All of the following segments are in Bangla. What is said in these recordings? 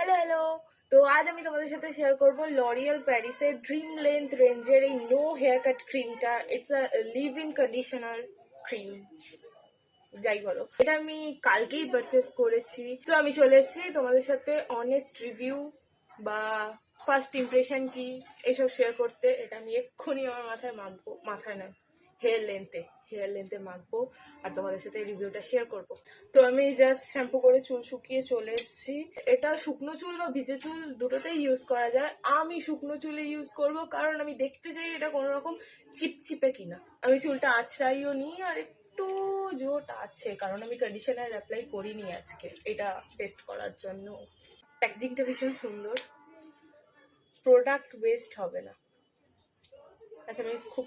Hello hello. তো আজ আমি তোমাদের সাথে শেয়ার করব লরিয়াল প্যারিসের ড্রিম লেন্থ রেঞ্জের এই নো হেয়ার কাট ক্রিমটা। It's a live in conditioner cream, যাই বলো। এটা আমি কালকেই পারচেস করেছি। তো আমি চলে এসেছি তোমাদের সাথে অনেস্ট রিভিউ বা ফার্স্ট ইমপ্রেশন কি এসব শেয়ার করতে। এটা আমি এক্ষুনি আমার মাথায় মাখবো, মাথায় নয়, হেয়ার লেন্থে মাখবো আর তোমাদের সাথে রিভিউটা শেয়ার করব। তো আমি জাস্ট শ্যাম্পু করে চুল শুকিয়ে চলে এসেছি। এটা শুকনো চুল বা ভিজে চুল দুটোতেই ইউজ করা যায়। আমি শুকনো চুলে ইউজ করব কারণ আমি দেখতে চাই এটা কোনো রকম চিপচিপে কিনা। আমি চুলটা আঁচড়াইও নিই আর একটু জোট আছে কারণ আমি কন্ডিশনার অ্যাপ্লাই করিনি আজকে এটা টেস্ট করার জন্য। প্যাকেজিংটা ভীষণ সুন্দর, প্রোডাক্ট ওয়েস্ট হবে না। আচ্ছা, আমি খুব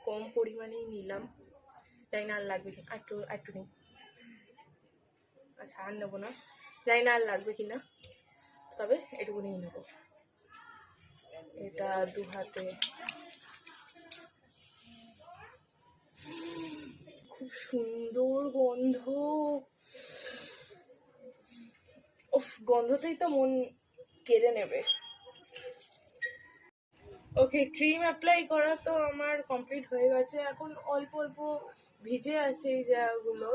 কম পরিমাণেই নিলাম, জানি না আর লাগবে কি, একটু একটু নিই। আচ্ছা, আর নেবো না, জানি না আর লাগবে কিনা, তবে এটুকুনিই নেবো। এটা দু হাতে, খুব সুন্দর গন্ধ। উফ, গন্ধতেই তো মন কেড়ে নেবে। ওকে, ক্রিম অ্যাপ্লাই করা তো আমার কমপ্লিট হয়ে গেছে। এখন অল্প অল্প ভিজে আছে এই জায়গাগুলো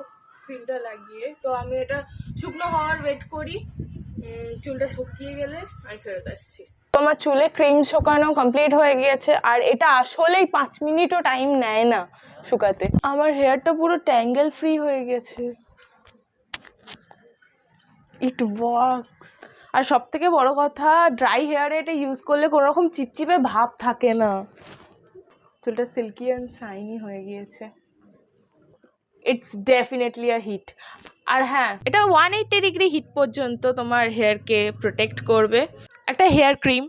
ক্রিমটা লাগিয়ে। তো আমি এটা শুকনো হওয়ার ওয়েট করি। চুলটা শুকিয়ে গেলে আমি ফেরত আসছি। আমার চুলে ক্রিম শুকানো কমপ্লিট হয়ে গিয়েছে আর এটা আসলেই 5 মিনিটও টাইম নেয় না শুকাতে। আমার হেয়ারটা পুরো ট্যাঙ্গেল ফ্রি হয়ে গেছে। It works. আর সব থেকে বড় কথা, ড্রাই হেয়ারে এটা ইউজ করলে কোনো রকম চিপচিপে ভাব থাকে না। চুলটা সিল্কি অ্যান্ড শাইনি হয়ে গিয়েছে। It's definitely a hit. আর হ্যাঁ, এটা 180 ডিগ্রি হিট পর্যন্ত তোমার হেয়ারকে প্রোটেক্ট করবে। একটা হেয়ার ক্রিম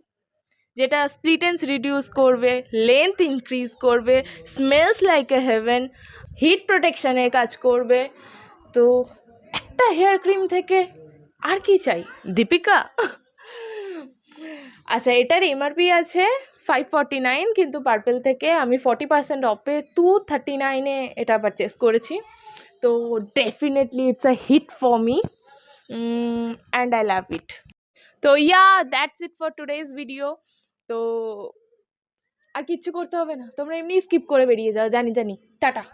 যেটা স্প্লিটেন্স রিডিউস করবে, লেন্থ ইনক্রিজ করবে, smells like a heaven, heat প্রোটেকশনের কাজ করবে। তো একটা হেয়ার ক্রিম থেকে আর কি চাই, দীপিকা? আচ্ছা, এটার এমআরপি আছে 549, কিন্তু পার্পেল থেকে আমি 40% অফে 239-এ এটা পারচেস করেছি। তো definitely it's a hit for me and I love it. তো that's it for today's video. তো আর কিচ্ছু করতে হবে না, তোমরা এমনি স্কিপ করে বেরিয়ে যাও, জানি জানি। টাটা।